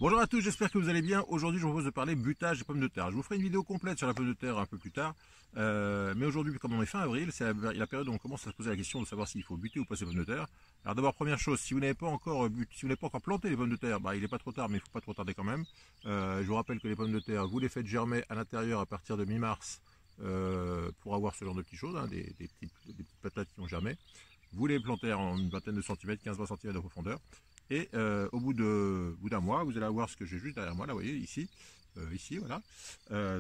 Bonjour à tous, j'espère que vous allez bien. Aujourd'hui, je vous propose de parler butage des pommes de terre. Je vous ferai une vidéo complète sur la pomme de terre un peu plus tard. Mais aujourd'hui, comme on est fin avril, c'est la période où on commence à se poser la question de savoir s'il faut buter ou pas ces pommes de terre. Alors d'abord, première chose, si vous n'avez pas encore si vous n'avez pas encore planté les pommes de terre, il n'est pas trop tard, mais il ne faut pas trop tarder quand même. Je vous rappelle que les pommes de terre, vous les faites germer à l'intérieur à partir de mi-mars pour avoir ce genre de petites choses, hein, des petites patates qui ont germé. Vous les plantez en une vingtaine de centimètres, 15-20 centimètres de profondeur. Et au bout d'un mois, vous allez avoir ce que j'ai juste derrière moi, là, vous voyez, ici, voilà.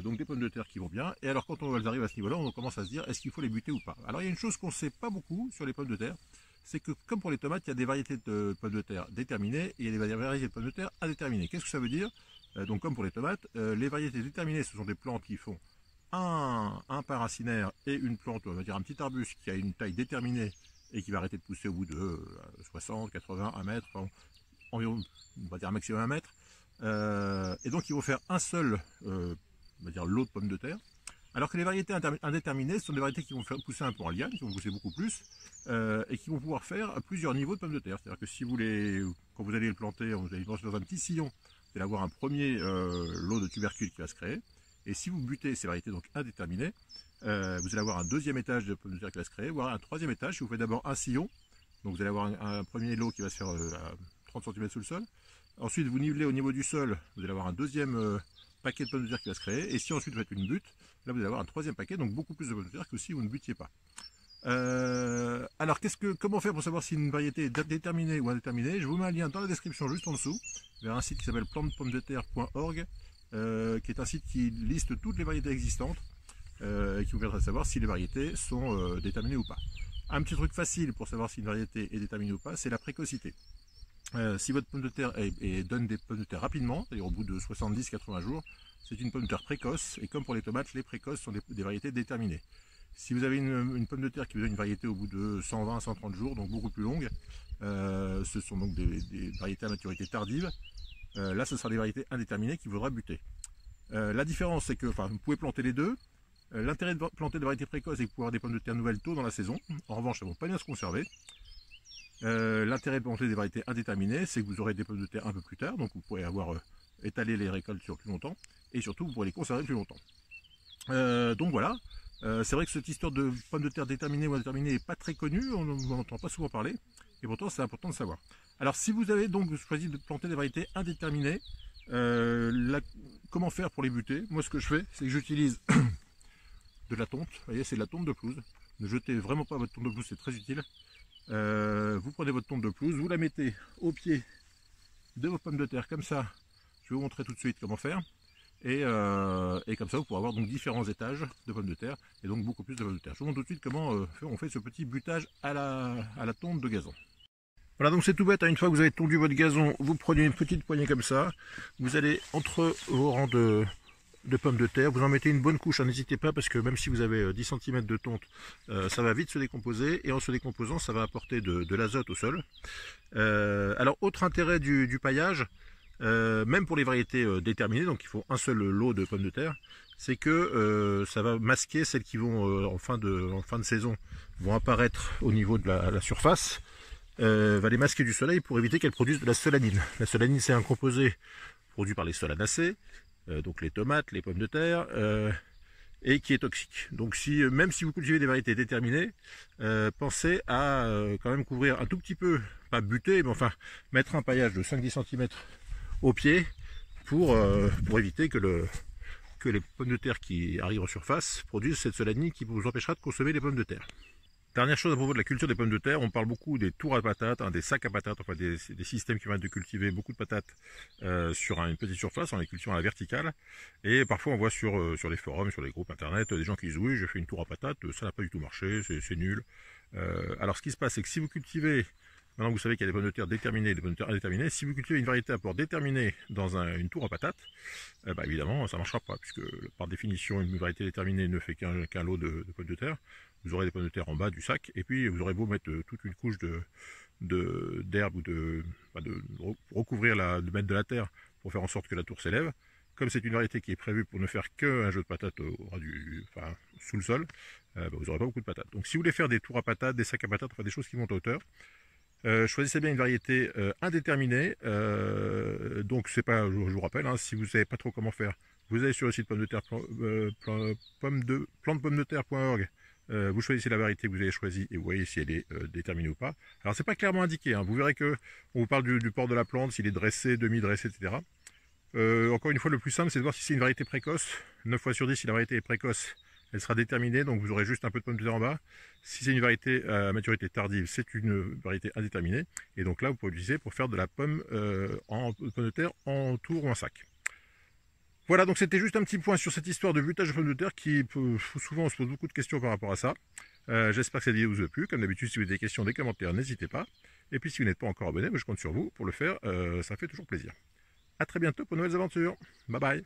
Donc des pommes de terre qui vont bien. Et alors quand elles arrivent à ce niveau-là, on commence à se dire, est-ce qu'il faut les buter ou pas? Alors il y a une chose qu'on ne sait pas beaucoup sur les pommes de terre, c'est que comme pour les tomates, il y a des variétés de pommes de terre déterminées et il y a des variétés de pommes de terre indéterminées. Qu'est-ce que ça veut dire? Donc comme pour les tomates, les variétés déterminées, ce sont des plantes qui font un paracinaire et une plante, on va dire un petit arbuste qui a une taille déterminée et qui va arrêter de pousser au bout de 60, 80, 1 mètre, environ, on va dire un maximum 1 mètre. Et donc ils vont faire un seul, on va dire lot de pommes de terre. Alors que les variétés indéterminées, ce sont des variétés qui vont faire pousser un peu en liane, qui vont pousser beaucoup plus, et qui vont pouvoir faire plusieurs niveaux de pommes de terre. C'est-à-dire que si vous quand vous allez le planter, vous allez le planter dans un petit sillon, vous allez avoir un premier lot de tubercules qui va se créer. Et si vous butez ces variétés donc indéterminées, vous allez avoir un deuxième étage de pommes de terre qui va se créer, voire un troisième étage si vous faites d'abord un sillon. Donc vous allez avoir un premier lot qui va se faire à 30 cm sous le sol. Ensuite, vous nivelez au niveau du sol, vous allez avoir un deuxième paquet de pommes de terre qui va se créer. Et si ensuite vous faites une butte, là vous allez avoir un troisième paquet, donc beaucoup plus de pommes de terre que si vous ne butiez pas. Alors, comment faire pour savoir si une variété est déterminée ou indéterminée? Je vous mets un lien dans la description juste en dessous, vers un site qui s'appelle plantepommesdeterre.org, qui est un site qui liste toutes les variétés existantes, et qui vous permettra de savoir si les variétés sont déterminées ou pas. Un petit truc facile pour savoir si une variété est déterminée ou pas, c'est la précocité. Si votre pomme de terre donne des pommes de terre rapidement, c'est-à-dire au bout de 70-80 jours, c'est une pomme de terre précoce, et comme pour les tomates, les précoces sont des variétés déterminées. Si vous avez une pomme de terre qui vous donne une variété au bout de 120-130 jours, donc beaucoup plus longue, ce sont donc des variétés à maturité tardive. Là, ce sera des variétés indéterminées qu'il faudra buter. La différence, c'est que vous pouvez planter les deux. L'intérêt de planter des variétés précoces, c'est que vous pouvez avoir des pommes de terre nouvelles tôt dans la saison. En revanche, elles ne vont pas bien se conserver. L'intérêt de planter des variétés indéterminées, c'est que vous aurez des pommes de terre un peu plus tard, donc vous pourrez avoir étalé les récoltes sur plus longtemps, et surtout vous pourrez les conserver plus longtemps. Donc voilà, c'est vrai que cette histoire de pommes de terre déterminées ou indéterminées n'est pas très connue, on n'en entend pas souvent parler, et pourtant c'est important de savoir. Alors si vous avez donc choisi de planter des variétés indéterminées, comment faire pour les buter? Moi ce que je fais, c'est que j'utilise de la tonte, vous voyez c'est de la tonte de pelouse, ne jetez vraiment pas votre tonte de pelouse, c'est très utile. Vous prenez votre tonte de pelouse, vous la mettez au pied de vos pommes de terre comme ça, je vais vous montrer tout de suite comment faire. Et comme ça, vous pourrez avoir donc différents étages de pommes de terre et donc beaucoup plus de pommes de terre. Je vous montre tout de suite comment on fait ce petit butage à la tonte de gazon. Voilà, donc c'est tout bête, hein. Une fois que vous avez tondu votre gazon, vous prenez une petite poignée comme ça, vous allez entre vos rangs de pommes de terre, vous en mettez une bonne couche, hein. N'hésitez pas parce que même si vous avez 10 cm de tonte, ça va vite se décomposer et en se décomposant, ça va apporter de l'azote au sol. Alors, autre intérêt du paillage, même pour les variétés déterminées, donc il faut un seul lot de pommes de terre, c'est que ça va masquer celles qui vont en fin de saison vont apparaître au niveau de la surface, va les masquer du soleil pour éviter qu'elles produisent de la solanine. La solanine, c'est un composé produit par les solanacées, donc les tomates, les pommes de terre, et qui est toxique. Donc même si vous cultivez des variétés déterminées, pensez à quand même couvrir un tout petit peu, pas buter, mais enfin mettre un paillage de 5-10 cm au pied pour éviter que les pommes de terre qui arrivent en surface produisent cette solanine qui vous empêchera de consommer les pommes de terre. Dernière chose à propos de la culture des pommes de terre, on parle beaucoup des tours à patates, hein, des sacs à patates, enfin des systèmes qui permettent de cultiver beaucoup de patates sur une petite surface, en les cultivant à la verticale. Et parfois on voit sur les forums, sur les groupes internet, des gens qui disent oui, j'ai fait une tour à patates, ça n'a pas du tout marché, c'est nul. Alors ce qui se passe, c'est que si vous cultivez, maintenant vous savez qu'il y a des pommes de terre déterminées et des pommes de terre indéterminées, si vous cultivez une variété à port déterminé dans une tour à patates, évidemment ça ne marchera pas, puisque par définition une variété déterminée ne fait qu'un lot de pommes de terre. Vous aurez des pommes de terre en bas du sac, et puis vous aurez beau mettre toute une couche d'herbe ou de recouvrir de mettre de la terre pour faire en sorte que la tour s'élève. Comme c'est une variété qui est prévue pour ne faire qu'un jeu de patates sous le sol, vous n'aurez pas beaucoup de patates. Donc si vous voulez faire des tours à patates, des sacs à patates, enfin des choses qui montent à hauteur, Choisissez bien une variété indéterminée. Donc c'est pas, je vous rappelle, hein, si vous savez pas trop comment faire, vous allez sur le site plantepommesdeterre.org. Vous choisissez la variété que vous avez choisie et vous voyez si elle est déterminée ou pas. Alors c'est pas clairement indiqué, hein. Vous verrez que on vous parle du port de la plante, s'il est dressé, demi-dressé, etc. Encore une fois, le plus simple, c'est de voir si c'est une variété précoce. 9 fois sur 10, si la variété est précoce, elle sera déterminée, donc vous aurez juste un peu de pomme de terre en bas. Si c'est une variété à maturité tardive, c'est une variété indéterminée. Et donc là, vous pouvez l'utiliser pour faire de la pomme de terre en tour ou en sac. Voilà, donc c'était juste un petit point sur cette histoire de butage de pommes de terre qui, souvent, on se pose beaucoup de questions par rapport à ça. J'espère que cette vidéo vous a plu. Comme d'habitude, si vous avez des questions, des commentaires, n'hésitez pas. Et puis si vous n'êtes pas encore abonné, je compte sur vous pour le faire, ça fait toujours plaisir. A très bientôt pour de nouvelles aventures. Bye bye.